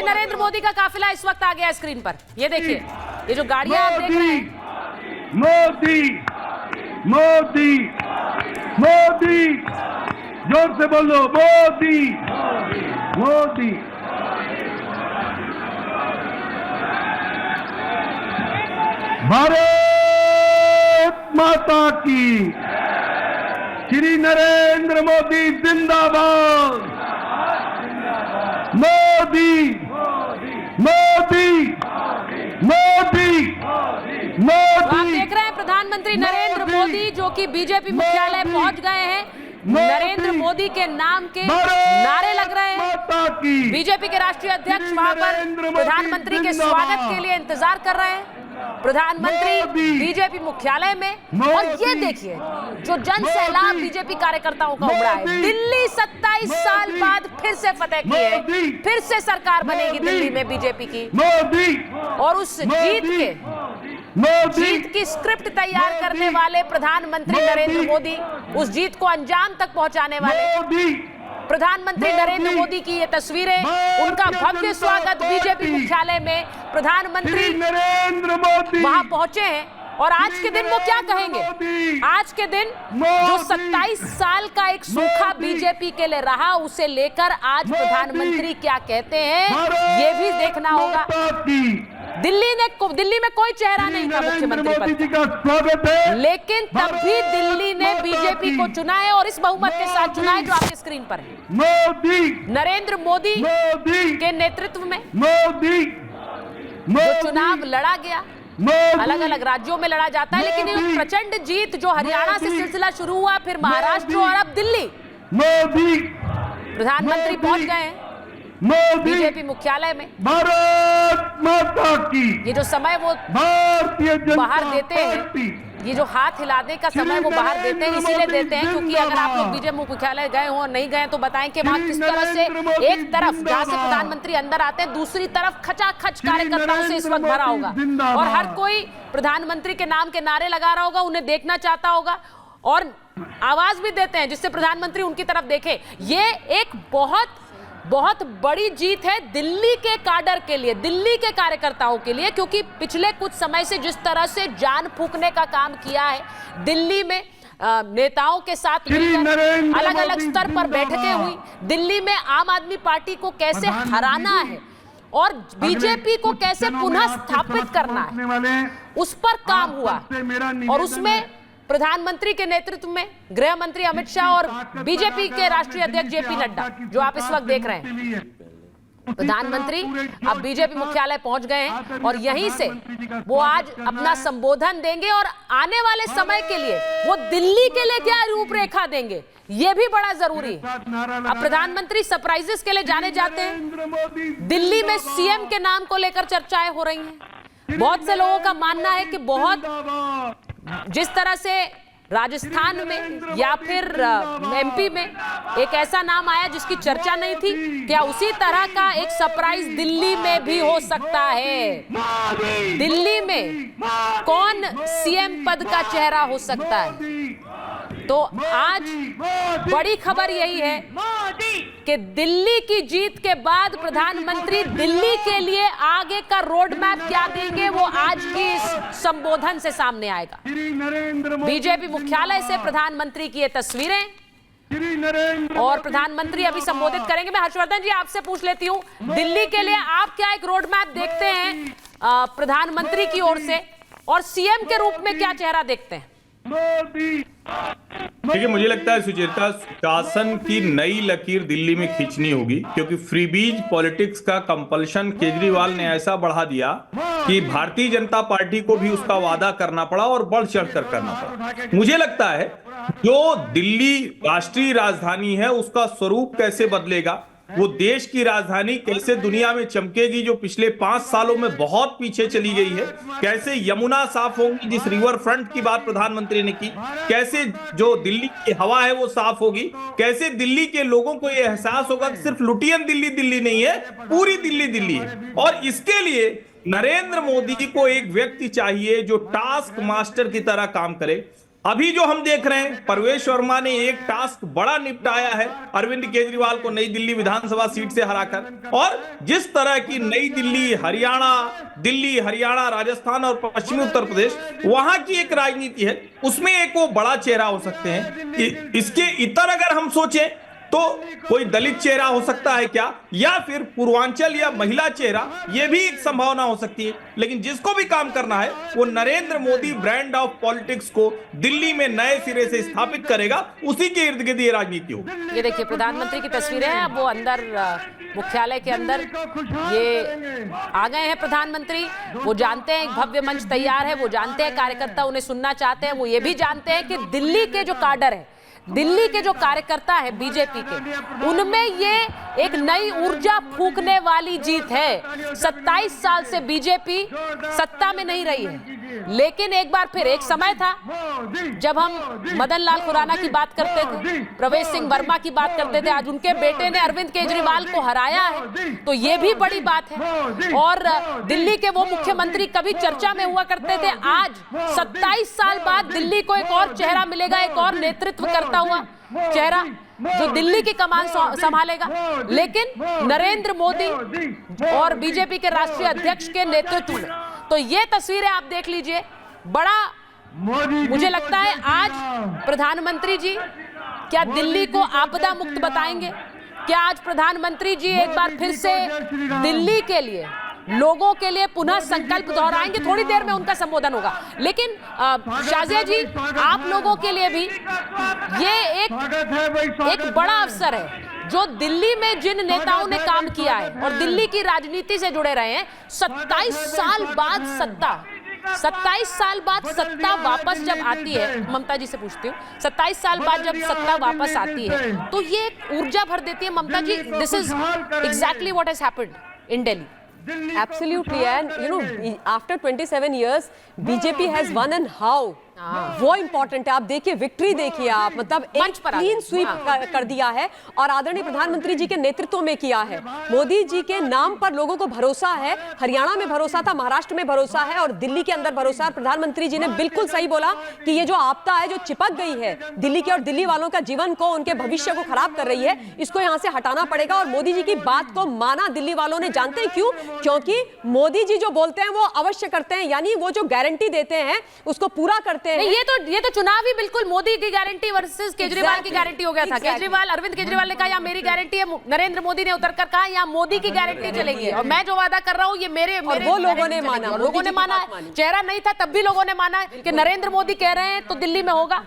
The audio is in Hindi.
नरेंद्र मोदी का काफिला इस वक्त आ गया स्क्रीन पर। ये देखिए, ये जो गाड़ियां आप देख रहे हैं, मोदी मोदी मोदी, जोर से बोलो, मोदी मोदी। भारत माता की, श्री नरेंद्र मोदी जिंदाबाद। मोदी मोदी मोदी तो आप मोदी। देख रहे हैं प्रधानमंत्री नरेंद्र मोदी जो कि बीजेपी मुख्यालय पहुंच गए हैं। नरेंद्र मोदी के नाम के नारे लग रहे हैं। बीजेपी के राष्ट्रीय अध्यक्ष वहां पर प्रधानमंत्री के स्वागत के लिए इंतजार कर रहे हैं। प्रधानमंत्री बीजेपी मुख्यालय में, और ये देखिए जो जन सैलाब बीजेपी कार्यकर्ताओं का उमड़ा है। दिल्ली 27 साल बाद फिर से फतेह की है, फिर से सरकार बनेगी दिल्ली में बीजेपी की, और उस जीत की स्क्रिप्ट तैयार करने वाले प्रधानमंत्री नरेंद्र मोदी, उस जीत को अंजाम तक पहुंचाने वाले प्रधानमंत्री नरेंद्र मोदी की ये तस्वीरें, उनका भव्य स्वागत बीजेपी मुख्यालय में। प्रधानमंत्री नरेंद्र मोदी वहां पहुंचे हैं और आज के दिन वो क्या कहेंगे? आज के दिन जो 27 साल का एक सूखा बीजेपी के लिए रहा, उसे लेकर आज प्रधानमंत्री क्या कहते हैं, ये भी देखना होगा। दिल्ली में कोई चेहरा नहीं था मुख्यमंत्री पद का स्वागत है, लेकिन तब भी दिल्ली ने बीजेपी को चुना है और इस बहुमत के साथ चुना है जो आपके स्क्रीन पर है। मोदी नरेंद्र मोदी के नेतृत्व में जो चुनाव लड़ा गया, अलग अलग राज्यों में लड़ा जाता है, लेकिन ये प्रचंड जीत जो हरियाणा से सिलसिला शुरू हुआ, फिर महाराष्ट्र और अब दिल्ली, मोदी प्रधानमंत्री पहुंच गए हैं बीजेपी मुख्यालय में। भारत माता की, ये जो समय वो भारतीय जनता बाहर देते हैं, ये जो हाथ हिलाने का समय वो बाहर देते हैं, इसीलिए देते हैं क्योंकि अगर आप लोग बीजेपी मुख्यालय गए हो और नहीं गए तो बताएं कि वहां किस तरह से एक तरफ जहां से प्रधानमंत्री अंदर आते हैं, दूसरी तरफ खचाखच कार्यकर्ताओं से इस वक्त भरा होगा और हर कोई प्रधानमंत्री के नाम के नारे लगा रहा होगा, उन्हें देखना चाहता होगा और आवाज भी देते हैं जिससे प्रधानमंत्री उनकी तरफ देखे। ये एक बहुत बड़ी जीत है दिल्ली के काडर के लिए, दिल्ली के कार्यकर्ताओं के लिए, क्योंकि पिछले कुछ समय से जिस तरह से जान फूंकने का काम किया है दिल्ली में, नेताओं के साथ अलग अलग स्तर पर बैठकें हुई, दिल्ली में आम आदमी पार्टी को कैसे हराना है और बीजेपी को कैसे पुनः स्थापित करना है, उस पर काम हुआ और उसमें प्रधानमंत्री के नेतृत्व में गृह मंत्री अमित शाह और बीजेपी के राष्ट्रीय अध्यक्ष जेपी नड्डा जो आप इस वक्त देख रहे हैं, प्रधानमंत्री अब बीजेपी मुख्यालय पहुंच गए हैं और यहीं से वो आज अपना संबोधन देंगे और आने वाले समय के लिए वो दिल्ली के लिए क्या रूपरेखा देंगे, ये भी बड़ा जरूरी है। अब प्रधानमंत्री सरप्राइजेस के लिए जाने जाते हैं। दिल्ली में सीएम के नाम को लेकर चर्चाएं हो रही हैं। बहुत से लोगों का मानना है कि बहुत जिस तरह से राजस्थान में या फिर एमपी में एक ऐसा नाम आया जिसकी चर्चा नहीं थी, क्या उसी तरह का एक सरप्राइज दिल्ली में भी हो सकता है? दिल्ली में कौन सीएम पद का चेहरा हो सकता है? तो आज बड़ी खबर यही है कि दिल्ली की जीत के बाद प्रधानमंत्री दिल्ली के लिए आगे का रोड मैप क्या देंगे वो आज की इस संबोधन से सामने आएगा। बीजेपी मुख्यालय से प्रधानमंत्री की ये तस्वीरें और प्रधानमंत्री अभी संबोधित करेंगे। मैं हर्षवर्धन जी आपसे पूछ लेती हूं, दिल्ली के लिए आप क्या एक रोड मैप देखते हैं प्रधानमंत्री की ओर से और सीएम के रूप में क्या चेहरा देखते हैं? देखिए, मुझे लगता है सुचेता, शासन की नई लकीर दिल्ली में खींचनी होगी क्योंकि फ्रीबीज पॉलिटिक्स का कंपल्शन केजरीवाल ने ऐसा बढ़ा दिया कि भारतीय जनता पार्टी को भी उसका वादा करना पड़ा और बढ़ चढ़कर करना पड़ा। मुझे लगता है जो दिल्ली राष्ट्रीय राजधानी है उसका स्वरूप कैसे बदलेगा, वो देश की राजधानी कैसे दुनिया में चमकेगी जो पिछले 5 सालों में बहुत पीछे चली गई है, कैसे यमुना साफ होगी जिस रिवर फ्रंट की बात प्रधानमंत्री ने की, कैसे जो दिल्ली की हवा है वो साफ होगी, कैसे दिल्ली के लोगों को ये एहसास होगा कि सिर्फ लुटियन दिल्ली दिल्ली नहीं है, पूरी दिल्ली दिल्ली है। और इसके लिए नरेंद्र मोदी को एक व्यक्ति चाहिए जो टास्क मास्टर की तरह काम करे। अभी जो हम देख रहे हैं, परवेश वर्मा ने एक टास्क बड़ा निपटाया है अरविंद केजरीवाल को नई दिल्ली विधानसभा सीट से हराकर, और जिस तरह की नई दिल्ली, हरियाणा, राजस्थान और पश्चिमी उत्तर प्रदेश वहां की एक राजनीति है, उसमें एक वो बड़ा चेहरा हो सकते हैं। इसके इतर अगर हम सोचें तो कोई दलित चेहरा हो सकता है क्या, या फिर पूर्वांचल या महिला चेहरा, यह भी एक संभावना हो सकती है। लेकिन जिसको भी काम करना है वो Narendra Modi brand of politics को दिल्ली में नए सिरे से स्थापित करेगा, उसी के इर्द गिर्द ये राजनीति होगी। ये देखिए प्रधानमंत्री की तस्वीरें हैं, अब वो अंदर मुख्यालय के अंदर ये आ गए हैं प्रधानमंत्री। वो जानते हैं भव्य मंच तैयार है, वो जानते हैं कार्यकर्ता उन्हें सुनना चाहते हैं, वो ये भी जानते हैं कि दिल्ली के जो काडर है, दिल्ली के जो कार्यकर्ता है बीजेपी के, उनमें ये एक नई ऊर्जा फूंकने वाली जीत है। 27 साल से बीजेपी सत्ता में नहीं रही है, लेकिन एक बार फिर एक समय था जब हम मदन लाल खुराना की बात करते थे, प्रवेश सिंह वर्मा की बात करते थे, आज उनके बेटे ने अरविंद केजरीवाल को हराया है, तो ये भी बड़ी बात है। और दिल्ली के वो मुख्यमंत्री कभी चर्चा में हुआ करते थे, आज 27 साल बाद दिल्ली को एक और चेहरा मिलेगा, एक और नेतृत्व करता हुआ चेहरा जो दिल्ली की कमान संभालेगा। लेकिन नरेंद्र मोदी और बीजेपी के राष्ट्रीय अध्यक्ष के नेतृत्व में, तो ये तस्वीरें आप देख लीजिए। बड़ा मुझे लगता है आज प्रधानमंत्री जी क्या दिल्ली को आपदा मुक्त बताएंगे? क्या आज प्रधानमंत्री जी एक बार फिर से दिल्ली के लिए, लोगों के लिए पुनः संकल्प दोहराएंगे? थोड़ी देर में उनका संबोधन होगा, लेकिन शाजिया जी आप लोगों के लिए भी ये एक बड़ा अवसर है। जो दिल्ली में जिन नेताओं ने काम किया है और दिल्ली की राजनीति से जुड़े रहे हैं, 27 साल बाद सत्ता, 27 साल बाद सत्ता वापस जब आती है, ममता जी से पूछती हूँ, 27 साल बाद जब सत्ता वापस आती है तो ये ऊर्जा भर देती है। Mamata ji, this is exactly what has happened in Delhi. Absolutely, and you know, after 27 years, BJP has won, and how? वो इंपॉर्टेंट है। आप देखिए, विक्ट्री देखिए आप, मतलब एक क्लीन स्वीप कर दिया है और आदरणीय प्रधानमंत्री जी के नेतृत्व में किया है। मोदी जी के नाम पर लोगों को भरोसा है, हरियाणा में भरोसा था, महाराष्ट्र में भरोसा है और दिल्ली के अंदर भरोसा। प्रधानमंत्री जी ने बिल्कुल सही बोला कि ये जो आपदा है जो चिपक गई है दिल्ली के और दिल्ली वालों का जीवन को, उनके भविष्य को खराब कर रही है, इसको यहाँ से हटाना पड़ेगा। और मोदी जी की बात को माना दिल्ली वालों ने। जानते हैं क्यों? क्योंकि मोदी जी जो बोलते हैं वो अवश्य करते हैं, यानी वो जो गारंटी देते हैं उसको पूरा करते हैं। ये तो चुनाव ही बिल्कुल मोदी की गारंटी वर्सेस केजरीवाल की गारंटी हो गया था। केजरीवाल, अरविंद केजरीवाल ने कहा यहाँ मेरी गारंटी है, नरेंद्र मोदी ने उतरकर कहा यहाँ मोदी की गारंटी चलेगी और मैं जो वादा कर रहा हूँ ये मेरे वो लोगों ने माना, लोगों ने माना। चेहरा नहीं था तब भी लोगों ने माना कि नरेंद्र मोदी कह रहे हैं तो दिल्ली में होगा।